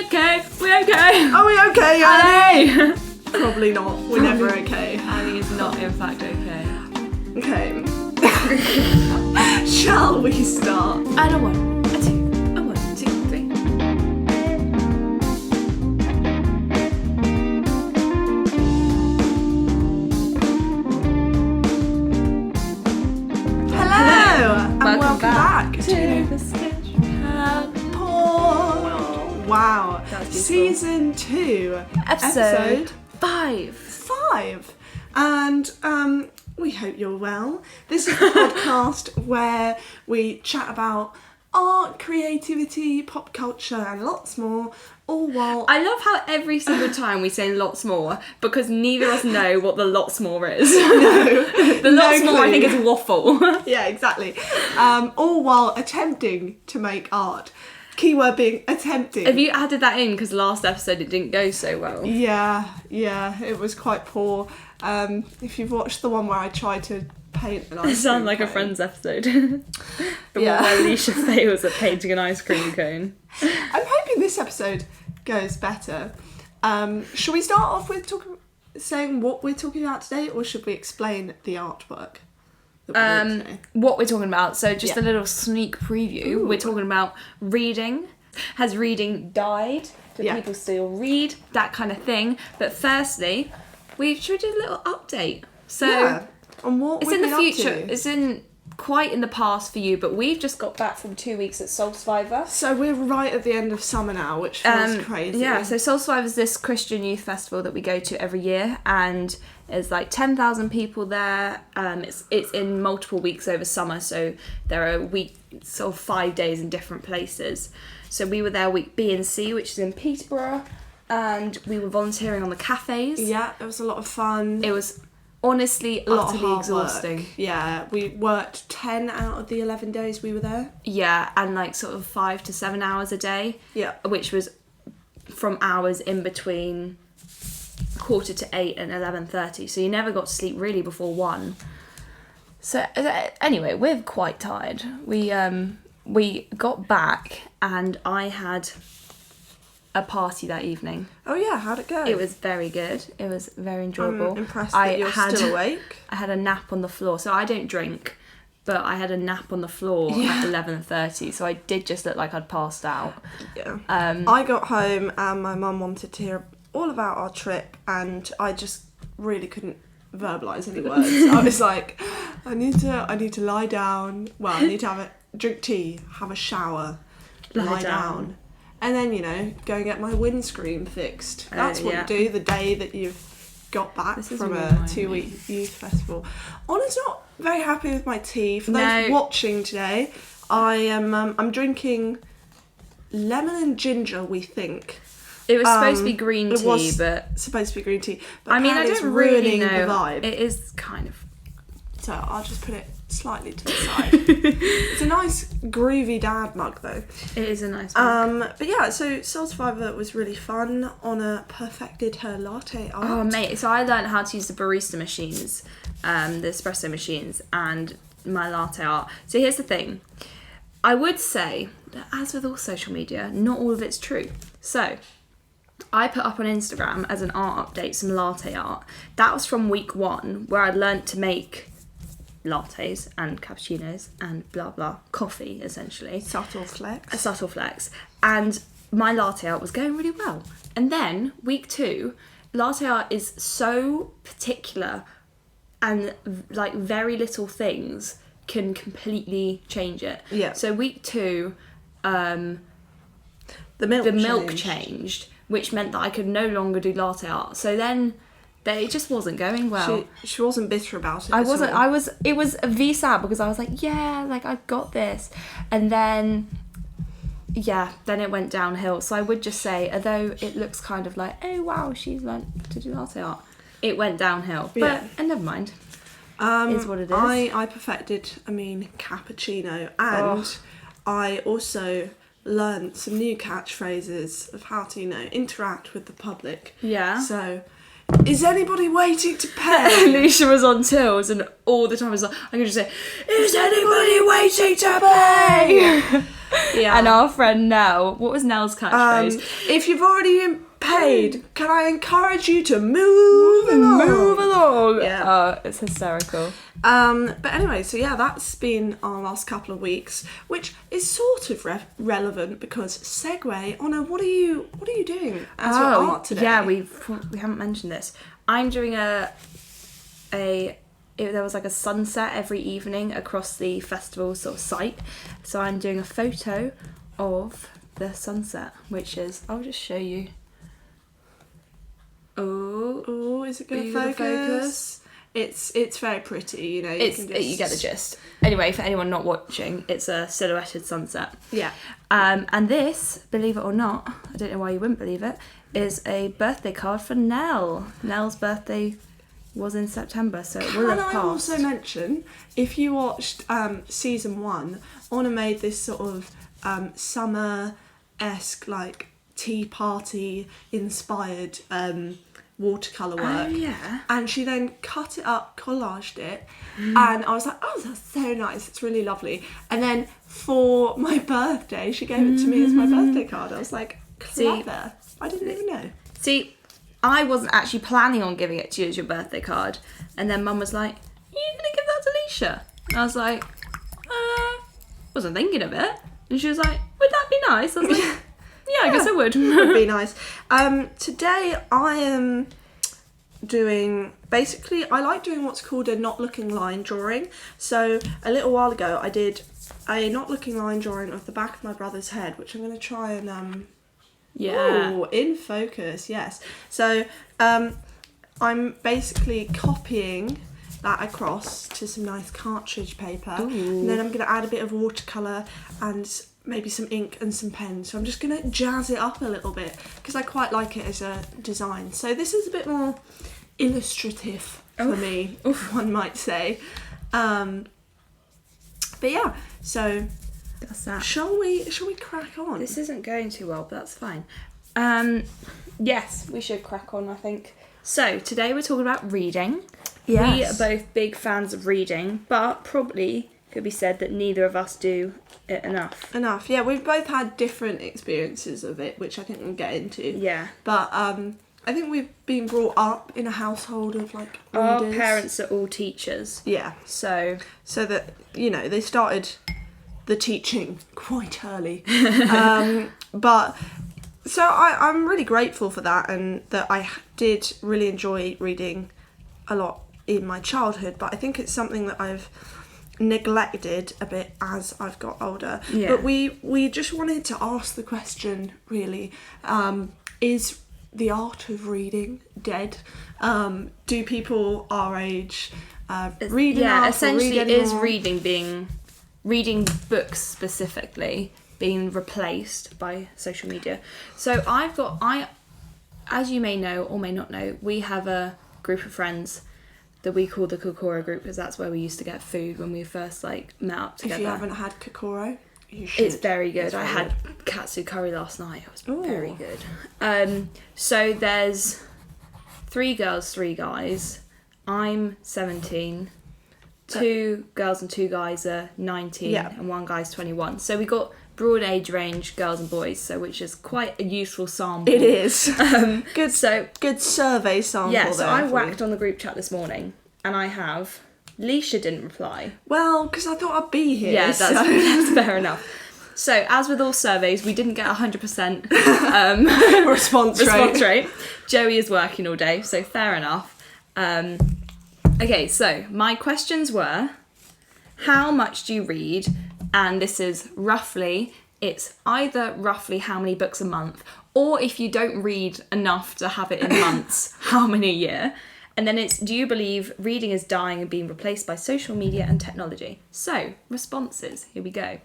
okay? We okay? Are we okay, Annie? Hey! Probably not. We're never okay. Annie is not, in fact, okay. Okay. Shall we start? And a 1, a 2, a 1, 2, 3. Hello, and welcome back to the SketchPad Podcast. Wow. That was beautiful. Season 2. Episode 5. 5. And we hope you're well. This is the podcast where we chat about art, creativity, pop culture and lots more, all while... I love how every single time we say lots more, because neither of us know what the lots more is. No. The lots No more, I think, clue. is waffle. Yeah, exactly. All while attempting to make art. Keyword being attempting. Have you added that in? Because last episode it didn't go so well. Yeah, it was quite poor. If you've watched the one where I tried to paint an ice cream It sounds like a cone. Friends episode. The Yeah. one where Alicia fails at painting an ice cream cone. I'm hoping this episode goes better. Shall we start off with saying what we're talking about today, or should we explain the artwork that we're doing today? What we're talking about, so just Yeah. a little sneak preview. Ooh. We're talking about reading. Has reading died? Do Yeah. people still read? That kind of thing. But firstly, should we do a little update? So Yeah, and what it's we've in the been up future. to. It's in quite in the past for you, but we've just got back from 2 weeks at Soul Survivor. So we're right at the end of summer now, which feels crazy. Yeah, so Soul Survivor is this Christian youth festival that we go to every year, and there's like 10,000 people there. It's in multiple weeks over summer, so there are sort of 5 days in different places. So we were there week B and C, which is in Peterborough, and we were volunteering on the cafes. Yeah, it was a lot of fun. It was honestly a lot of utterly hard exhausting. work. Yeah, we worked 10 out of the 11 days we were there. Yeah, and like sort of 5 to 7 hours a day. Yeah. Which was from hours in between 7:45 and 11:30. So you never got to sleep really before 1. So anyway, we're quite tired. We got back and I had a party that evening. Oh yeah, how'd it go? It was very good. It was very enjoyable. I'm impressed that you're still awake. I had a nap on the floor. So I don't drink, but I had a nap on the floor at 11:30. So I did just look like I'd passed out. Yeah. I got home and my mum wanted to hear all about our trip, and I just really couldn't verbalise any words. I was like, I need to lie down. Well, I need to drink tea, have a shower, lie down. And then, go and get my windscreen fixed. That's what you do the day that you've got back from really a annoying 2-week youth festival. Honestly, not very happy with my tea. For those No. watching today, I'm drinking lemon and ginger, we think. It was supposed to be green It tea, was but supposed to be green tea. But I mean, I apparently it's don't really ruining know. the vibe. It is kind of. So I'll just put it slightly to the side. It's a nice groovy dad mug though. It is a nice one. But yeah, so Soul Survivor was really fun. Honor perfected her latte art. Oh, mate. So I learned how to use the barista machines, the espresso machines, and my latte art. So here's the thing. I would say that as with all social media, not all of it's true. So I put up on Instagram as an art update some latte art. That was from week 1, where I learnt to make lattes and cappuccinos and blah blah coffee, essentially. Subtle flex. A subtle flex. And my latte art was going really well. And then week 2, latte art is so particular, and like very little things can completely change it. Yeah. So week 2, The milk changed, which meant that I could no longer do latte art. So then it just wasn't going well. She wasn't bitter about it. I at wasn't. all. It was a V sad because I was like, yeah, like I've got this, and then it went downhill. So I would just say, although it looks kind of like, oh wow, she's learnt to do latte art, it went downhill. Yeah. And never mind. Is what it is. I perfected, cappuccino, and I also learned some new catchphrases of how to, interact with the public. Yeah. So, is anybody waiting to pay? Alicia was on tills, and all the time I was like, I'm going to just say, is anybody waiting to pay? Yeah. And our friend Nell, what was Nell's catchphrase? If you've already been paid, can I encourage you to move along? Move along. Yeah. Oh, it's hysterical. But anyway, so yeah, that's been our last couple of weeks, which is sort of relevant because segue. Honor, what are you doing as your art today? Yeah, we haven't mentioned this. I'm doing there was like a sunset every evening across the festival sort of site. So I'm doing a photo of the sunset, which is, I'll just show you. Oh, is it going to focus? It's very pretty, you know. You get the gist. Anyway, for anyone not watching, it's a silhouetted sunset. Yeah. And this, believe it or not, I don't know why you wouldn't believe it, is a birthday card for Nell. Nell's birthday was in September, so it will have passed. Can I also mention, if you watched season 1, Honor made this sort of summer-esque, like, tea party inspired watercolour work. Oh, yeah. And she then cut it up, collaged it, and I was like, oh, that's so nice, it's really lovely. And then for my birthday, she gave it to me as my birthday card. I was like, clever. I didn't even know. See, I wasn't actually planning on giving it to you as your birthday card, and then Mum was like, are you going to give that to Leisha? And I was like, wasn't thinking of it. And she was like, would that be nice? I was like, yeah, I guess it would. Would be nice. Today I am doing, basically, I like doing what's called a not looking line drawing. So a little while ago I did a not looking line drawing of the back of my brother's head, which I'm going to try and in focus, yes. So I'm basically copying that across to some nice cartridge paper. Ooh. And then I'm going to add a bit of watercolour and maybe some ink and some pens. So I'm just going to jazz it up a little bit because I quite like it as a design. So this is a bit more illustrative for me, one might say. But yeah, so that's that. Shall we crack on? This isn't going too well, but that's fine. Yes, we should crack on, I think. So today we're talking about reading. Yes. We are both big fans of reading, but probably could be said that neither of us do it enough. Yeah. We've both had different experiences of it, which I think we'll get into. Yeah. But I think we've been brought up in a household of like readers. Our parents are all teachers. Yeah. So that, you know, they started the teaching quite early. But so I'm really grateful for that, and that I did really enjoy reading a lot in my childhood, but I think it's something that I've neglected a bit as I've got older. Yeah. But we just wanted to ask the question, really, is the art of reading dead? Do people our age read enough? Yeah, essentially is reading books specifically being replaced by social media. So as you may know or may not know, we have a group of friends that we call the Kokoro group, because that's where we used to get food when we first met up together. If you haven't had Kokoro, you should. It's very good. I had katsu curry last night. It was very good. So there's 3 girls, 3 guys. I'm 17. 2 girls and 2 guys are 19, and 1 guy's 21. So we got broad age range girls and boys, so which is quite a useful sample. It is. Good survey sample. Yeah, so I whacked on the group chat this morning, and I have Leisha didn't reply. Well, because I thought I'd be here. Yeah, that's fair enough. So, as with all surveys, we didn't get 100% response rate. Joey is working all day, so fair enough. Okay, so my questions were, how much do you read? And this is it's either roughly how many books a month, or if you don't read enough to have it in months, how many a year? And then it's, do you believe reading is dying and being replaced by social media and technology? So, responses, here we go.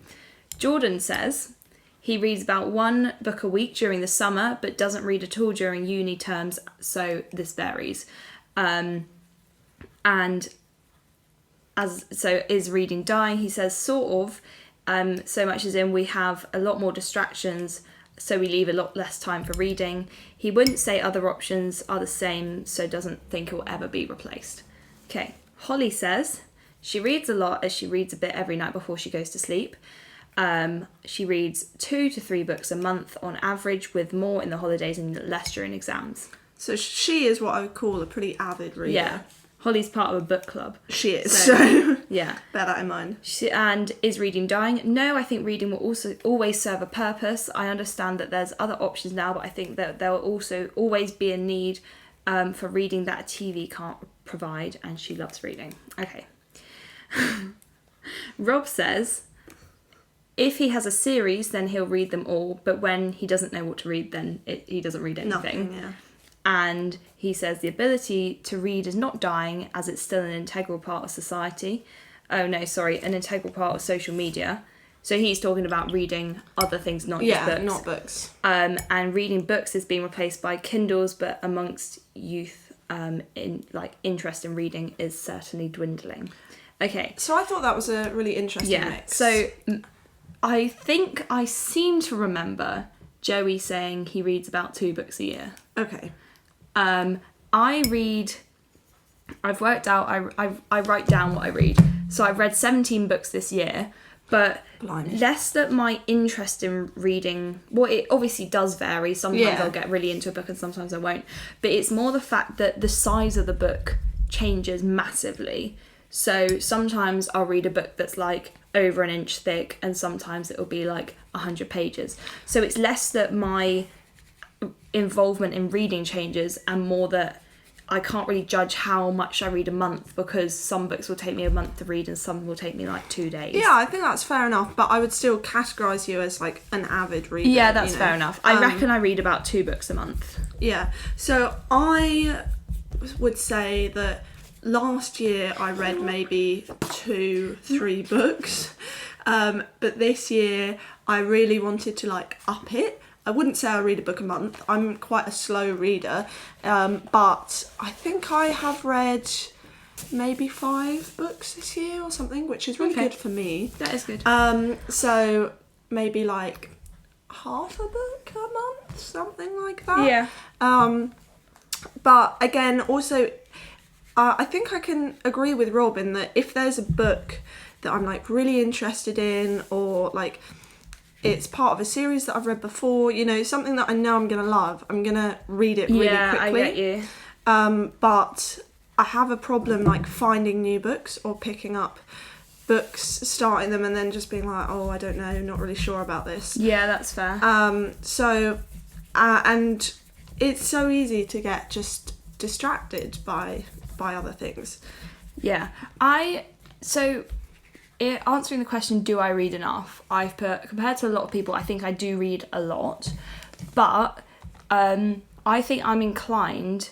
Jordan says he reads about 1 book a week during the summer, but doesn't read at all during uni terms, so this varies. Is reading dying? He says sort of, so much as in we have a lot more distractions, so we leave a lot less time for reading. He wouldn't say other options are the same, so doesn't think it will ever be replaced. Okay, Holly says she reads a lot, as she reads a bit every night before she goes to sleep. She reads 2 to 3 books a month on average, with more in the holidays and less during exams. So she is what I would call a pretty avid reader. Yeah. Holly's part of a book club. She is. So yeah. Bear that in mind. And is reading dying? No, I think reading will also always serve a purpose. I understand that there's other options now, but I think that there will also always be a need for reading that a TV can't provide, and she loves reading. Okay. Rob says, if he has a series, then he'll read them all, but when he doesn't know what to read, then he doesn't read anything. Nothing, yeah. And he says the ability to read is not dying, as it's still an integral part of society. Oh no, sorry, an integral part of social media. So he's talking about reading other things, not just books. Yeah, not books. And reading books is being replaced by Kindles, but amongst youth, interest in reading is certainly dwindling. Okay. So I thought that was a really interesting mix. So I think I seem to remember Joey saying he reads about 2 books a year. Okay. I've worked out, I write down what I read. So I've read 17 books this year, but Blimey. less that my interest in reading, well, it obviously does vary. Sometimes I'll get really into a book and sometimes I won't. But it's more the fact that the size of the book changes massively. So sometimes I'll read a book that's like over an inch thick, and sometimes it'll be like 100 pages. So it's less that my involvement in reading changes and more that I can't really judge how much I read a month, because some books will take me a month to read and some will take me like 2 days. Yeah, I think that's fair enough, but I would still categorise you as like an avid reader. Yeah, that's fair enough. I reckon I read about 2 books a month. Yeah. So I would say that last year I read maybe 2-3 books, but this year I really wanted to like up it. I wouldn't say I read a book a month. I'm quite a slow reader, but I think I have read maybe 5 books this year or something, which is really good for me. That is good. So maybe like half a book a month, something like that. Yeah. But again, also, I think I can agree with Rob in that if there's a book that I'm like really interested in, or like it's part of a series that I've read before, you know, something that I know I'm going to love, I'm going to read it really quickly. I get you. But I have a problem like finding new books or picking up books, starting them and then just being like, oh, I don't know, not really sure about this. Yeah, that's fair. And it's so easy to get just distracted by other things. Yeah. Answering the question, do I read enough? I've put, compared to a lot of people, I think I do read a lot, but I think I'm inclined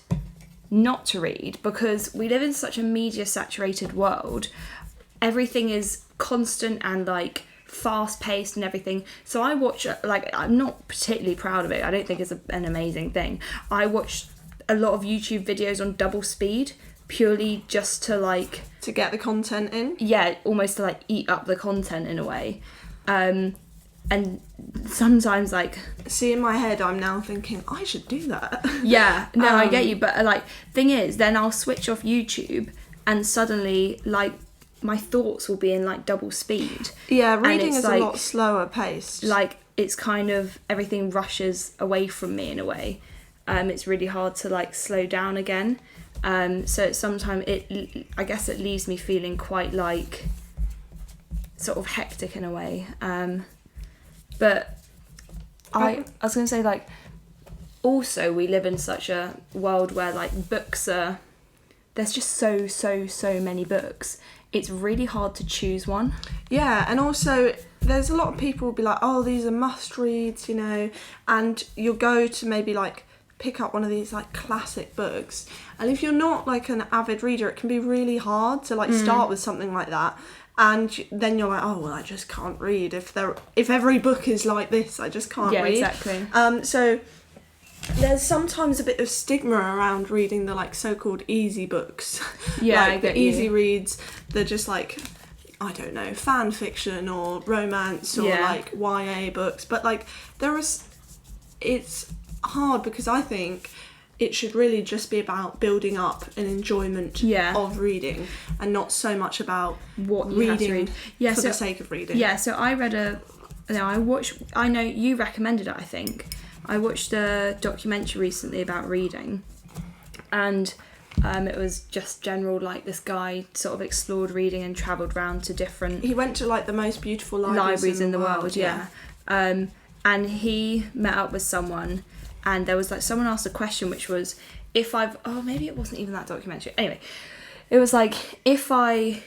not to read because we live in such a media saturated world. Everything is constant and like fast paced and everything. So I watch, like, I'm not particularly proud of it. I don't think it's an amazing thing. I watch a lot of YouTube videos on double speed, purely just to like... To get the content in? Yeah, almost to like eat up the content in a way. And sometimes like... See, in my head, I'm now thinking, I should do that. Yeah, no, I get you. But like, thing is, then I'll switch off YouTube and suddenly like my thoughts will be in like double speed. Yeah, reading is like, a lot slower paced. Like, it's kind of, everything rushes away from me in a way. It's really hard to like slow down again. So sometimes I guess it leaves me feeling quite like sort of hectic in a way. But I was going to say, like, also we live in such a world where like books are, there's just so many books. It's really hard to choose one. Yeah, and also there's a lot of people will be like, oh, these are must reads, you know, and you'll go to maybe like pick up one of these like classic books, and if you're not like an avid reader, it can be really hard to like start with something like that, and then you're like, oh well, I just can't read if every book is like this, I just can't read. Yeah, exactly. So there's sometimes a bit of stigma around reading the like so-called easy books. Yeah, like I get the easy you. reads, they're just like, I don't know, fan fiction or romance or like YA books, but like it's hard because I think it should really just be about building up an enjoyment of reading and not so much about what you reading have to read. Yeah, for the sake of reading. Yeah, so I read a I know you recommended it, I think. I watched a documentary recently about reading, and it was just general, like, this guy sort of explored reading and travelled around to different... He went to, like, the most beautiful libraries in the world, yeah. And he met up with someone, and there was, like, someone asked a question which was, maybe it wasn't even that documentary. Anyway, it was like, if I...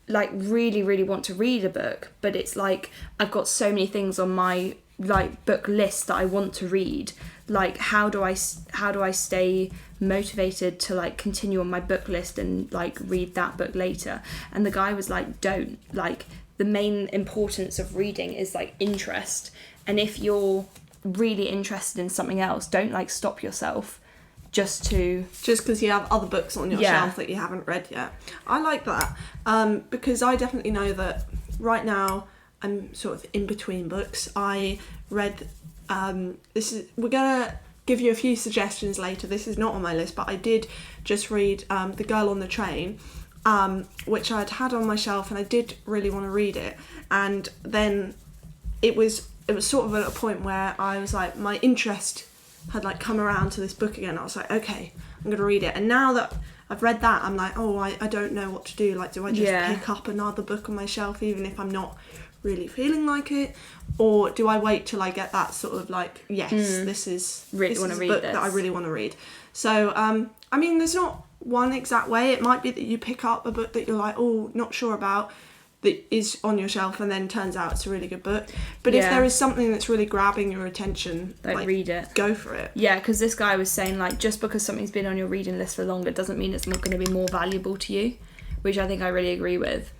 like really, really want to read a book, but it's like I've got so many things on my like book list that I want to read. Like, how do I stay motivated to like continue on my book list and like read that book later? And the guy was like, don't. Like, the main importance of reading is like interest. And if you're really interested in something else, don't like stop yourself just because you have other books on your shelf that you haven't read yet. I like that, because I definitely know that right now I'm sort of in between books. I read we're gonna give you a few suggestions later. This is not on my list, but I did just read The Girl on the Train, which I'd had on my shelf, and I did really want to read it. And then it was sort of at a point where I was like, my interest had like come around to this book again. I was like, okay, I'm going to read it. And now that I've read that, I'm like, I don't know what to do. Like, do I just pick up another book on my shelf even if I'm not really feeling like it? Or do I wait till I get that sort of like, this is a book that I really want to read? So, I mean, there's not one exact way. It might be that you pick up a book that you're like, not sure about, that is on your shelf, and then turns out it's a really good book. But if there is something that's really grabbing your attention, like read it. Go for it. Yeah, because this guy was saying, like, just because something's been on your reading list for longer doesn't mean it's not going to be more valuable to you, which I think I really agree with.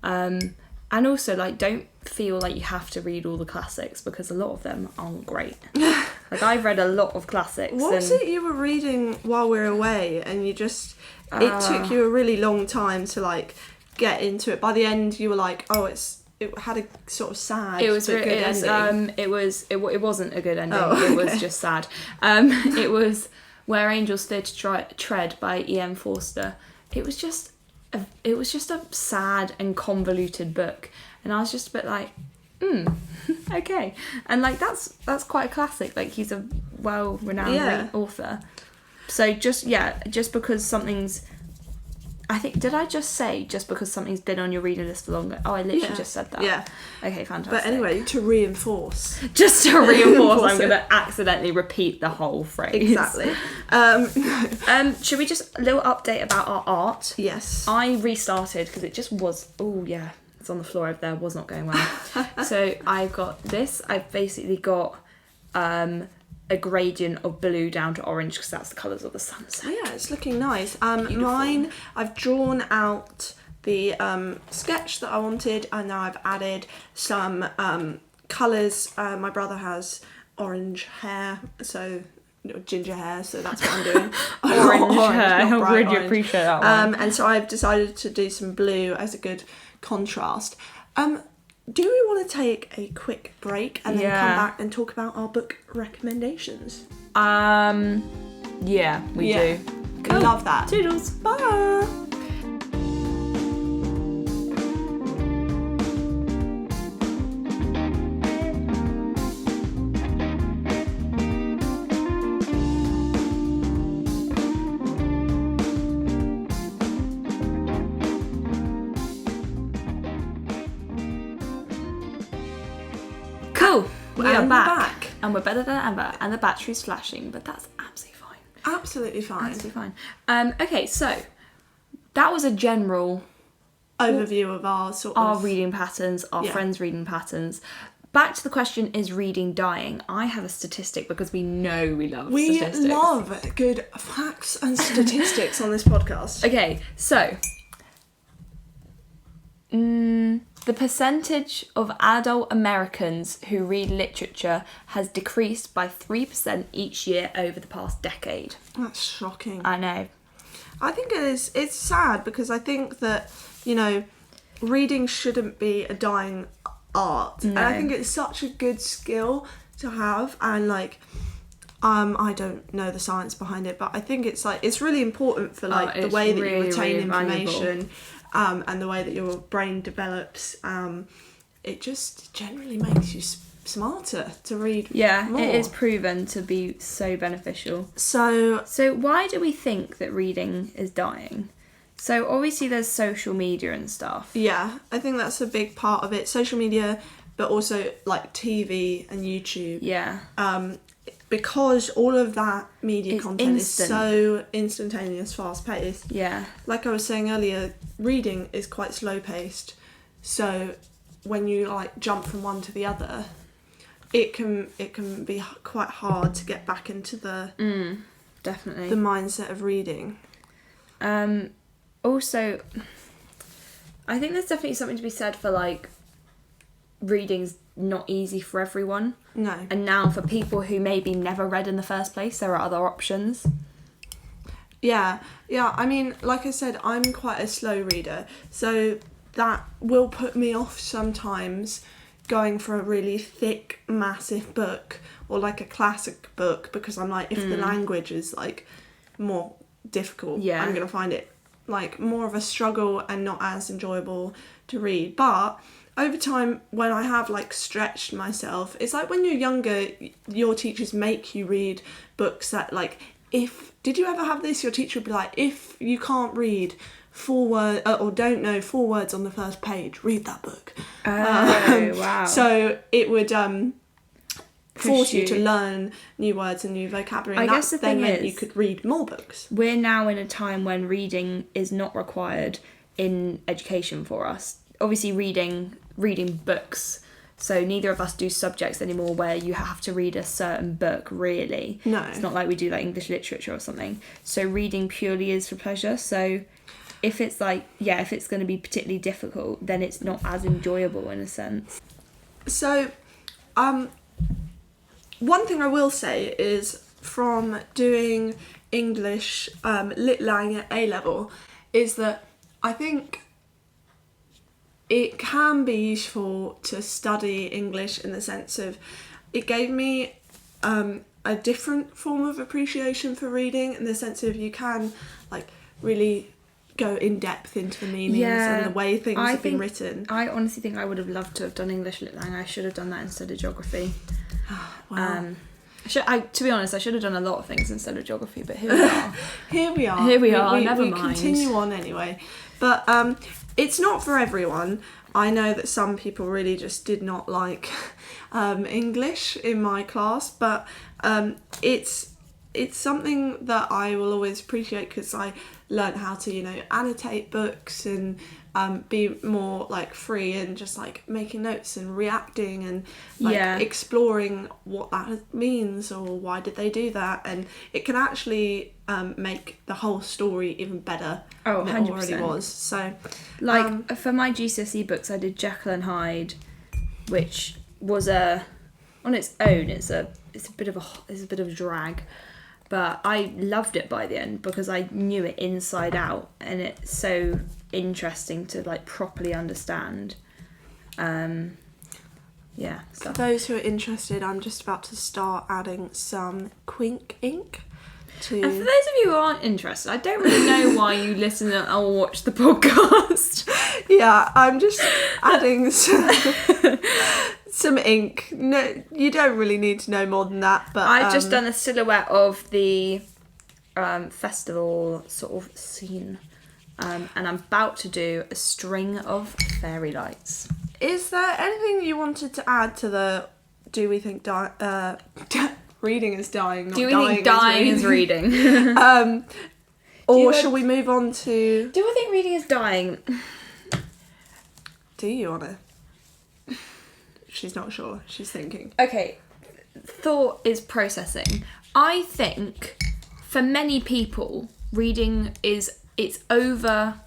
And also, like, don't feel like you have to read all the classics, because a lot of them aren't great. Like, I've read a lot of classics. What was it you were reading while we were away, and you just... it took you a really long time to, like, get into it. By the end, you were like, it had a sort of sad but good ending. It wasn't a good ending. Okay. It was just sad. It was Where Angels Fear to Tread by E.M. Forster. It was just a sad and convoluted book, and I was just a bit like, okay. And like that's quite a classic. Like, he's a well-renowned author. So just because something's... I think, did I just say just because something's been on your reading list for longer? Oh, I literally just said that. Yeah. Okay, fantastic. But anyway, to reinforce. Just to reinforce, I'm going to accidentally repeat the whole phrase. Exactly. Should we just... a little update about our art? Yes. I restarted because it just was... oh, yeah. It's on the floor over there. Was not going well. So I've got this. I've basically got... a gradient of blue down to orange, because that's the colours of the sunset. Oh yeah, it's looking nice. Mine, I've drawn out the sketch that I wanted, and now I've added some colours. My brother has orange hair, so ginger hair, so that's what I'm doing. Orange hair, I really appreciate that one. And so I've decided to do some blue as a good contrast. Do we want to take a quick break and then come back and talk about our book recommendations? Yeah, we do. Cool. Love that. Toodles. Bye. Cool. We are back. And we're better than ever. And the battery's flashing, but that's absolutely fine. Absolutely fine. Absolutely fine. Okay, so that was a general overview of our reading patterns, our friends' reading patterns. Back to the question, is reading dying? I have a statistic, because we know we love statistics. We love good facts and statistics on this podcast. Okay, so the percentage of adult Americans who read literature has decreased by 3% each year over the past decade. That's shocking. I know. I think it's sad, because I think that, reading shouldn't be a dying art. No. And I think it's such a good skill to have, and like I don't know the science behind it, but I think it's really important for the way that you retain information, and the way that your brain develops, it just generally makes you smarter to read more. It is proven to be so beneficial. So why do we think that reading is dying? So obviously there's social media and stuff. Yeah, I think that's a big part of it. Social media, but also like TV and YouTube. Yeah. Because all of that media It's content instant. is so instantaneous, fast paced. Yeah. Like I was saying earlier, reading is quite slow paced. So when you like jump from one to the other, it can be quite hard to get back into the Definitely. the mindset of reading. Also, I think there's definitely something to be said for like reading's not easy for everyone. No. And now for people who maybe never read in the first place, there are other options. Yeah. I mean, like I said, I'm quite a slow reader, so that will put me off sometimes going for a really thick, massive book or like a classic book, because I'm like, if the language is like more difficult, I'm gonna find it like more of a struggle and not as enjoyable to read. But over time, when I have like stretched myself, it's like when you're younger, your teachers make you read books that like, did you ever have this? Your teacher would be like, if you can't read 4 words or don't know 4 words on the first page, read that book. Wow. So it would force you to learn new words and new vocabulary. And I guess the then thing meant is, you could read more books. We're now in a time when reading is not required in education for us. Obviously reading books. So neither of us do subjects anymore where you have to read a certain book, really. No. It's not like we do like English literature or something. So reading purely is for pleasure. So if it's like, if it's going to be particularly difficult, then it's not as enjoyable in a sense. So, one thing I will say is from doing English Lit Lang at A-level is that I think it can be useful to study English in the sense of it gave me a different form of appreciation for reading, in the sense of you can like really go in depth into the meanings and the way things have been written. I honestly think I would have loved to have done English Lit Lang. I should have done that instead of geography. Wow. To be honest, I should have done a lot of things instead of geography, but here we are. Here we are. Never mind. We continue on anyway. But it's not for everyone. I know that some people really just did not like English in my class, but it's something that I will always appreciate, because I learned how to, annotate books and be more like free and just like making notes and reacting and like exploring what that means or why did they do that, and it can actually make the whole story even better than it 100%. already was. So like for my GCSE books, I did Jekyll and Hyde, which was on its own it's a bit of a drag. But I loved it by the end because I knew it inside out, and it's so interesting to like properly understand. For those who are interested, I'm just about to start adding some Quink ink to... And for those of you who aren't interested, I don't really know why you listen or watch the podcast. Yeah, I'm just adding some ink. No, you don't really need to know more than that. But I've just done a silhouette of the festival sort of scene, and I'm about to do a string of fairy lights. Is there anything you wanted to add to the Do We Think Reading is Dying? Not Do we think dying is reading? Or shall we move on to... Do I think reading is dying? Do you, Honor? She's not sure. She's thinking. Okay, thought is processing. I think for many people, reading it's overstated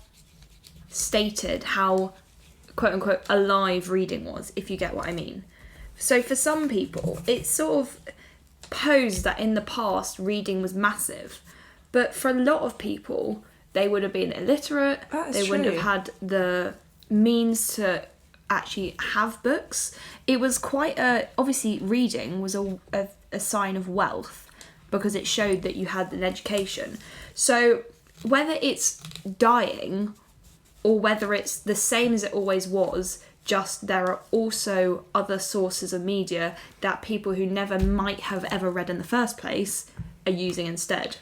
how quote unquote alive reading was, if you get what I mean. So for some people, it's sort of posed that in the past reading was massive, but for a lot of people, they would have been illiterate. They wouldn't have had the means to actually have books. It was quite obviously reading was a sign of wealth because it showed that you had an education. So whether it's dying or whether it's the same as it always was, just there are also other sources of media that people who never might have ever read in the first place are using instead.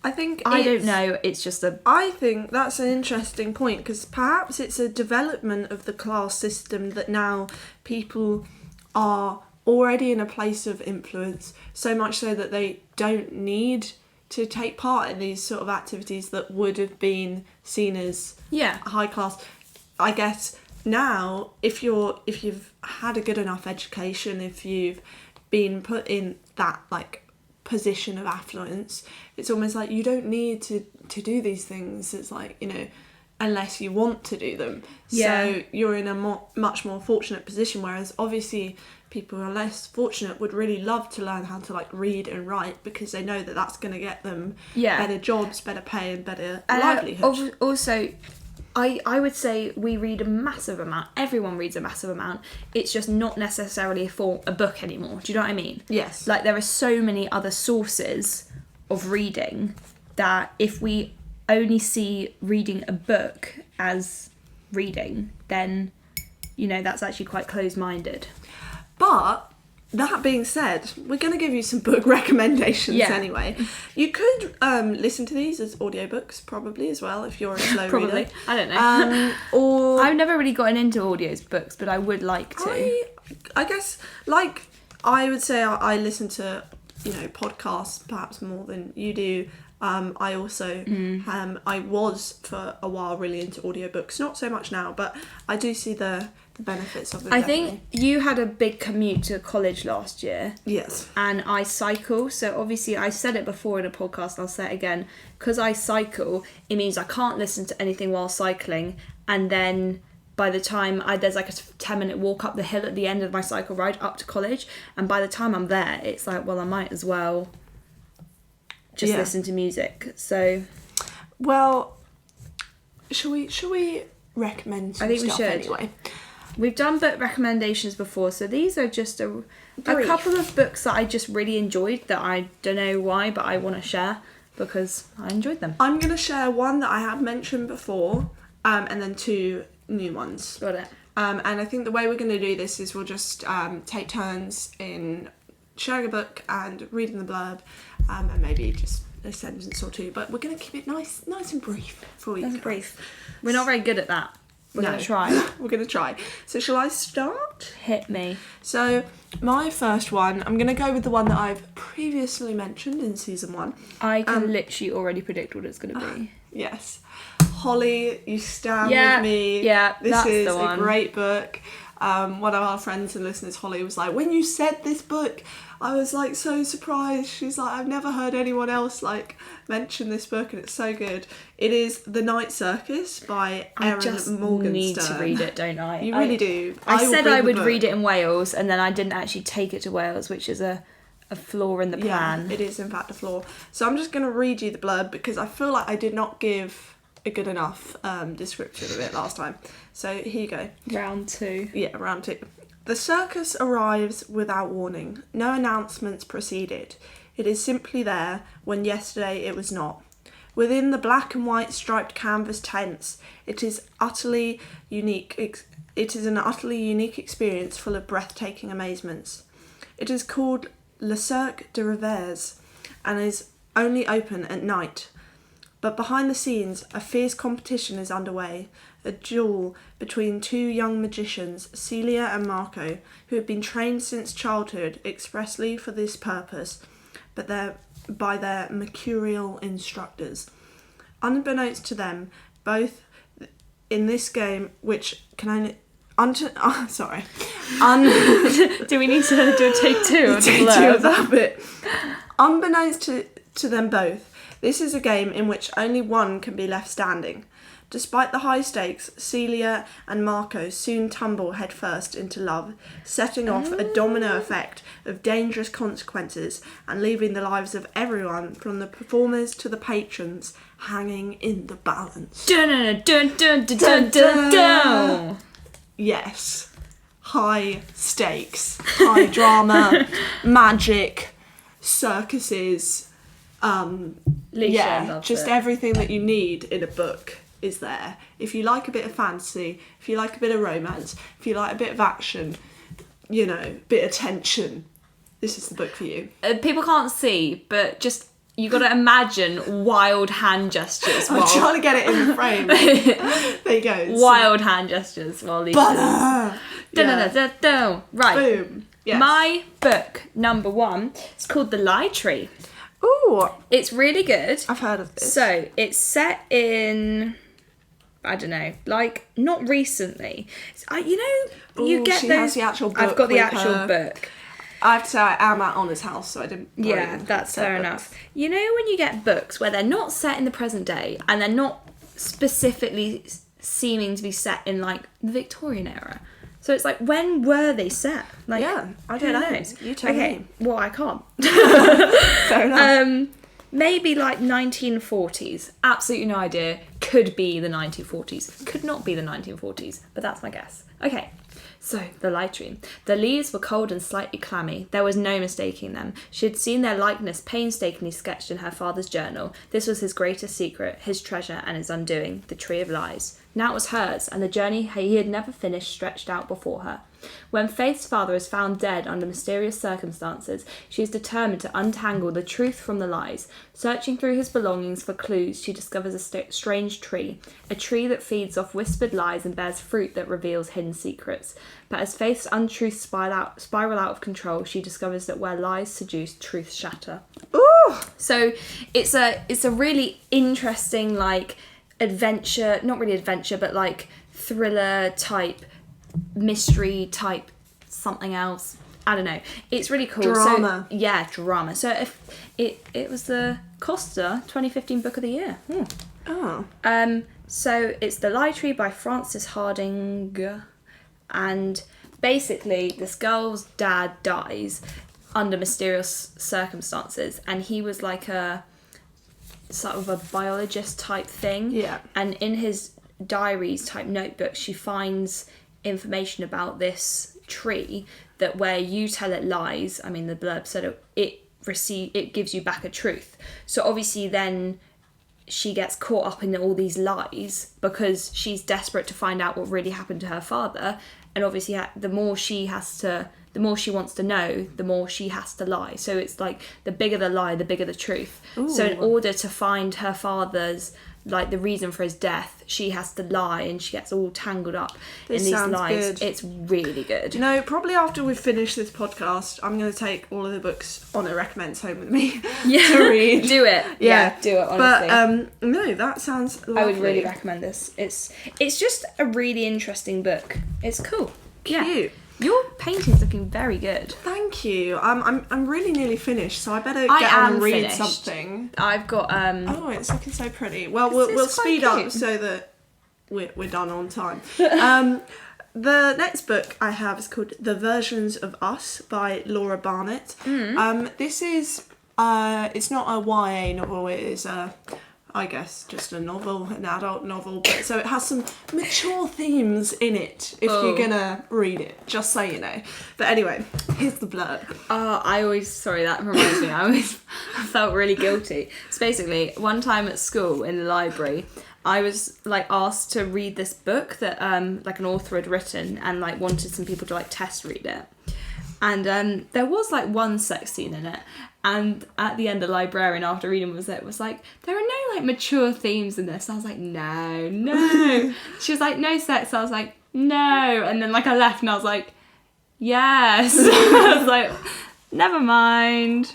I think I don't know, it's just I think that's an interesting point, because perhaps it's a development of the class system that now people are already in a place of influence, so much so that they don't need to take part in these sort of activities that would have been seen as high class. I guess now, if you've had a good enough education, if you've been put in that like position of affluence, it's almost like you don't need to do these things. It's like, you know, unless you want to do them. So you're in a much more fortunate position, whereas obviously people who are less fortunate would really love to learn how to like read and write, because they know that that's going to get them better jobs, better pay and better livelihood. Also, I would say we read a massive amount. Everyone reads a massive amount. It's just not necessarily for a book anymore. Do you know what I mean? Yes. Like, there are so many other sources of reading that if we only see reading a book as reading, then, you know, that's actually quite closed-minded. But that being said, we're going to give you some book recommendations anyway. You could listen to these as audiobooks probably as well, if you're a slow probably. reader. I don't know. Or I've never really gotten into audiobooks, but I would like to. I guess, like, I would say I listen to, you know, podcasts perhaps more than you do. I also, I was for a while really into audiobooks, not so much now, but I do see the benefits of it. I think you had a big commute to college last year. Yes. And I cycle, so obviously I said it before in a podcast and I'll say it again, because I cycle, it means I can't listen to anything while cycling, and then by the time there's like a 10-minute walk up the hill at the end of my cycle ride up to college, and by the time I'm there it's like, well, I might as well just listen to music. So, well, shall we recommend some I think stuff we should. Anyway? We've done book recommendations before, so these are just a couple of books that I just really enjoyed that I don't know why, but I want to share because I enjoyed them. I'm going to share one that I have mentioned before, and then two new ones. Got it. And I think the way we're going to do this is we'll just take turns in sharing a book and reading the blurb, and maybe just a sentence or two, but we're going to keep it nice and brief for you. Nice brief. We're not very good at that. We're going to try. We're going to try. So shall I start? Hit me. So my first one, I'm going to go with the one that I've previously mentioned in season 1. I can literally already predict what it's going to be. Yes. Holly, You Stand With Me. Yeah, this is a great book. One of our friends and listeners, Holly, was like, when you said this book, I was like so surprised. She's like, I've never heard anyone else like mention this book, and it's so good. It is The Night Circus by Erin Morgenstern. I need to read it, don't I? You really do. I said I would read it in Wales, and then I didn't actually take it to Wales, which is a flaw in the plan. Yeah, it is in fact a flaw. So I'm just going to read you the blurb because I feel like I did not give a good enough description of it last time. So here you go. Round 2. Yeah, round 2. The circus arrives without warning. No announcements preceded. It is simply there when yesterday it was not. Within the black and white striped canvas tents, it is utterly unique. It is an utterly unique experience full of breathtaking amazements. It is called Le Cirque de Revers and is only open at night. But behind the scenes, a fierce competition is underway, a duel between two young magicians, Celia and Marco, who have been trained since childhood expressly for this purpose, but by their mercurial instructors. Unbeknownst to them, both in this game, which can only... sorry. Do we need to do a take 2 of take 2 of that bit. Unbeknownst to them both, this is a game in which only one can be left standing. Despite the high stakes, Celia and Marco soon tumble headfirst into love, setting off a domino effect of dangerous consequences and leaving the lives of everyone, from the performers to the patrons, hanging in the balance. Dun dun dun dun dun dun dun dun. Yes. High stakes, high drama, magic, circuses, just everything that you need in a book is there. If you like a bit of fantasy, if you like a bit of romance, if you like a bit of action, you know, a bit of tension, this is the book for you. People can't see, but just, you got to imagine wild hand gestures. I'm trying to get it in the frame. There you go. Wild hand gestures while these. Right. Boom. Yes. My book number 1 is called The Lie Tree. Ooh. It's really good. I've heard of this. So it's set in, I don't know, like not recently. You get she those. has the actual book. I've got the with actual her. book. I have to say I am at Honor's house, so I didn't. Yeah, that's fair enough. You know when you get books where they're not set in the present day and they're not specifically seeming to be set in like the Victorian era. So it's like, when were they set? Like, Yeah, I don't know. knows? You tell me. Well, I can't. Fair enough. Maybe like 1940s. Absolutely no idea. Could be the 1940s. Could not be the 1940s. But that's my guess. Okay. So, the Lie Tree. The leaves were cold and slightly clammy. There was no mistaking them. She had seen their likeness painstakingly sketched in her father's journal. This was his greatest secret, his treasure and his undoing, the Tree of Lies. Now it was hers, and the journey he had never finished stretched out before her. When Faith's father is found dead under mysterious circumstances, she is determined to untangle the truth from the lies. Searching through his belongings for clues, she discovers a strange tree, a tree that feeds off whispered lies and bears fruit that reveals hidden secrets. But as Faith's untruths spiral out of control, she discovers that where lies seduce, truths shatter. Ooh. So it's a really interesting, like, adventure, not really adventure, but like thriller type, mystery type, something else. I don't know. It's really cool. Drama. So, yeah, drama. So if it was the Costa 2015 Book of the Year. Oh. So it's The Lie Tree by Frances Hardinge, and basically this girl's dad dies under mysterious circumstances, and he was like a sort of a biologist type thing. Yeah. And in his diaries type notebook, she finds information about this tree that where you tell it lies, I mean the blurb said it gives you back a truth. So obviously then she gets caught up in all these lies because she's desperate to find out what really happened to her father, and obviously the more she wants to know, the more she has to lie. So it's like, the bigger the lie, the bigger the truth. Ooh. So in order to find her father's, like, the reason for his death, she has to lie, and she gets all tangled up in these lies. Good. It's really good. You know, probably after we've finished this podcast, I'm going to take all of the books Honor recommends home with me to read. Do it. Yeah, do it, honestly. But no, that sounds lovely. I would really recommend this. It's just a really interesting book. It's cool. Cute. Yeah. Your painting's looking very good. Thank you. I'm really nearly finished, so I better get on and read finished. something. I've got Oh, it's looking so pretty. Well, It's we'll quite speed cute. up so that we're done on time. The next book I have is called The Versions of Us by Laura Barnett. This is it's not a YA novel. It is I guess just a novel, an adult novel, but so it has some mature themes in it if you're gonna read it, just so you know. But anyway, here's the blurb. That reminds me, I always felt really guilty. So basically, one time at school in the library, I was like asked to read this book that like an author had written, and like wanted some people to like test read it. And there was like one sex scene in it, and at the end the librarian, after reading was like, there are no like mature themes in this. I was like, no. She was like, no sex. I was like, no. And then like I left and I was like, yes. I was like, never mind.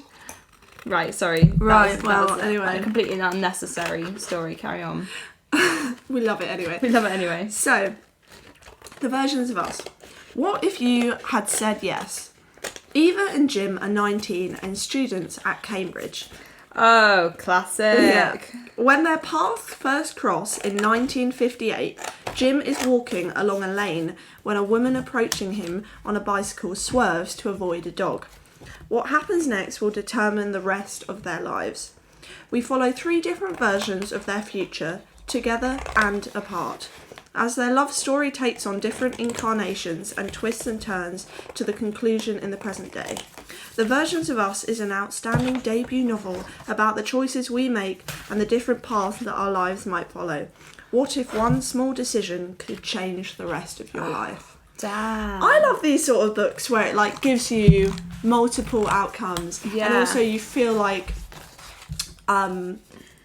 Right, sorry. Right, that well, was anyway. a completely unnecessary story. Carry on. We love it anyway. We love it anyway. So, The Versions of Us. What if you had said yes? Eva and Jim are 19 and students at Cambridge. Oh, classic. Yeah. When their paths first cross in 1958, Jim is walking along a lane when a woman approaching him on a bicycle swerves to avoid a dog. What happens next will determine the rest of their lives. We follow 3 different versions of their future, together and apart, as their love story takes on different incarnations and twists and turns to the conclusion in the present day. The Versions of Us is an outstanding debut novel about the choices we make and the different paths that our lives might follow. What if one small decision could change the rest of your life? Damn. I love these sort of books where it like gives you multiple outcomes, and also you feel like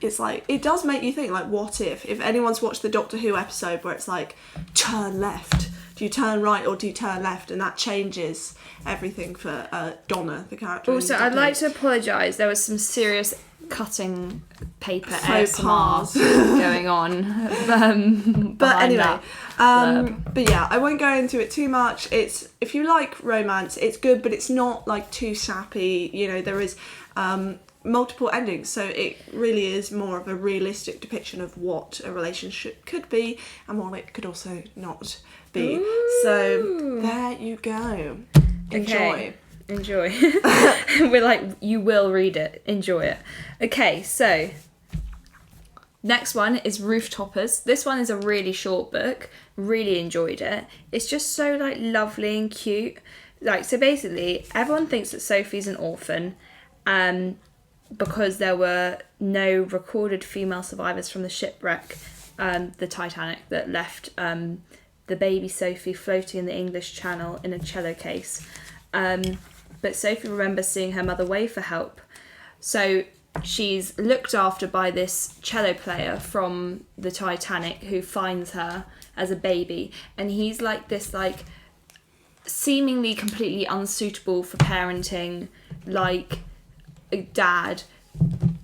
it's like, it does make you think, like, what if anyone's watched the Doctor Who episode where it's like, turn left, do you turn right or do you turn left, and that changes everything for Donna, the character. Also, I'd like to apologise, there was some serious cutting paper faux pas going on. But anyway, but yeah, I won't go into it too much. It's, if you like romance, it's good, but it's not like too sappy. You know, there is multiple endings, so it really is more of a realistic depiction of what a relationship could be and what it could also not be. Ooh. So there you go. Enjoy. We're like, you will read it. Enjoy it. Okay, so next one is Rooftoppers. This one is a really short book. Really enjoyed it. It's just so like lovely and cute. Like, so basically, everyone thinks that Sophie's an orphan, because there were no recorded female survivors from the shipwreck, the Titanic, that left the baby Sophie floating in the English Channel in a cello case. But Sophie remembers seeing her mother wave for help. So she's looked after by this cello player from the Titanic who finds her as a baby. And he's like this, like, seemingly completely unsuitable for parenting, like, a dad,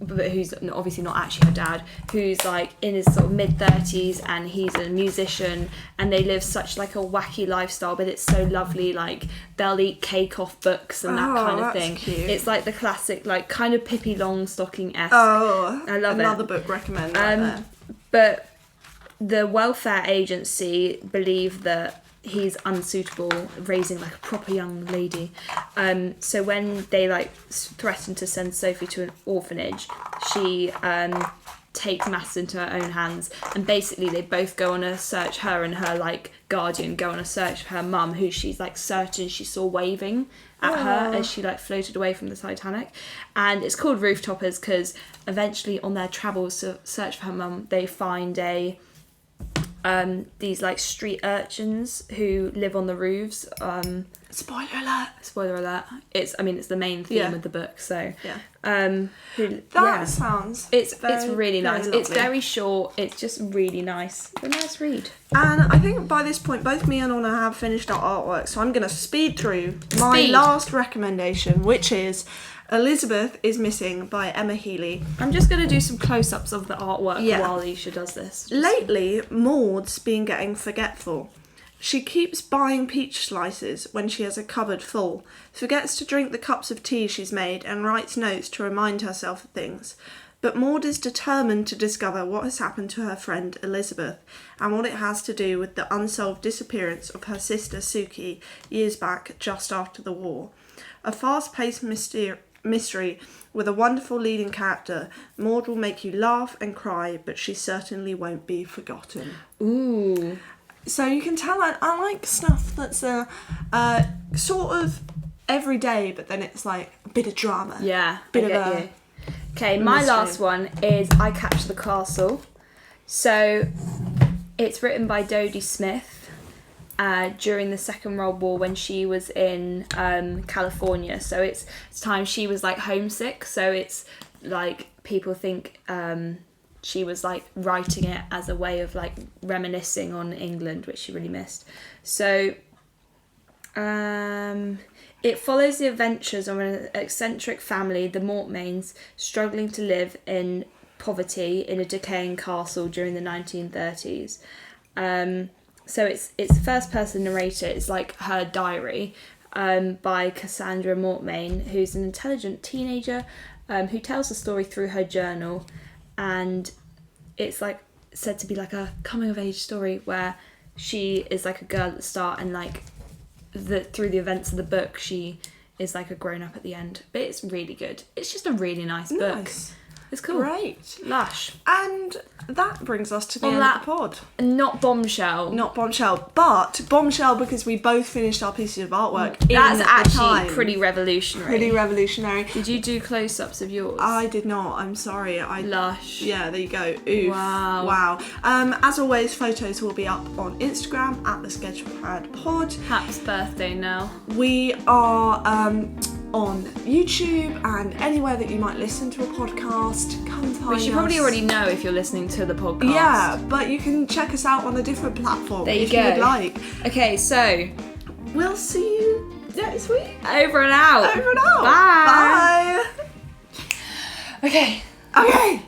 but who's obviously not actually her dad, who's like in his sort of mid-30s, and he's a musician, and they live such like a wacky lifestyle, but it's so lovely. Like, they'll eat cake off books and that kind of thing. Cute. It's like the classic, like, kind of Pippi Longstocking-esque. I love it. Another book recommended right there. But the welfare agency believe that he's unsuitable, raising like a proper young lady. So when they like threaten to send Sophie to an orphanage, she takes matters into her own hands, and basically they both go on a search. Her and her like guardian go on a search for her mum, who she's like certain she saw waving at her as she like floated away from the Titanic. And it's called Rooftoppers because eventually on their travels to search for her mum, they find these like street urchins who live on the roofs. Spoiler alert. It's the main theme of the book. So sounds. It's really nice. It's very short. It's just really nice. It's a nice read. And I think by this point, both me and Honor have finished our artwork, so I'm going to speed through my last recommendation, which is Elizabeth is Missing by Emma Healey. I'm just going to do some close-ups of the artwork while Isha does this. Lately, Maud's been getting forgetful. She keeps buying peach slices when she has a cupboard full, forgets to drink the cups of tea she's made, and writes notes to remind herself of things. But Maud is determined to discover what has happened to her friend Elizabeth, and what it has to do with the unsolved disappearance of her sister Suki years back just after the war. A fast-paced mystery with a wonderful leading character, Maud will make you laugh and cry, but she certainly won't be forgotten. Ooh. So you can tell I like stuff that's sort of everyday, but then it's like a bit of drama. Yeah, you. Okay, my last one is I Catch the Castle. So it's written by Dodie Smith during the Second World War when she was in California. So it's time she was like homesick. So it's like people think she was like writing it as a way of like reminiscing on England, which she really missed. So it follows the adventures of an eccentric family, the Mortmains, struggling to live in poverty in a decaying castle during the 1930s. So it's first person narrator. It's like her diary by Cassandra Mortmain, who's an intelligent teenager who tells the story through her journal. And it's like said to be like a coming of age story where she is like a girl at the start, and like through the events of the book she is like a grown up at the end. But it's really good. It's just a really nice book. It's cool. Great. Lush. And that brings us to the end that of the pod. Not bombshell. Not bombshell, but bombshell because we both finished our pieces of artwork. That's in actually time. pretty revolutionary. Pretty revolutionary. Did you do close-ups of yours? I did not. I'm sorry. Lush. Yeah, there you go. Oof. Wow. As always, photos will be up on Instagram at the SketchPad Pod. Happy birthday now. We are on YouTube and anywhere that you might listen to a podcast. Come find us. Which you probably already know if you're listening to the podcast. Yeah, but you can check us out on a different platform if you would like. Okay, so we'll see you next week. Over and out. Over and out. Bye. Bye. Okay. Okay.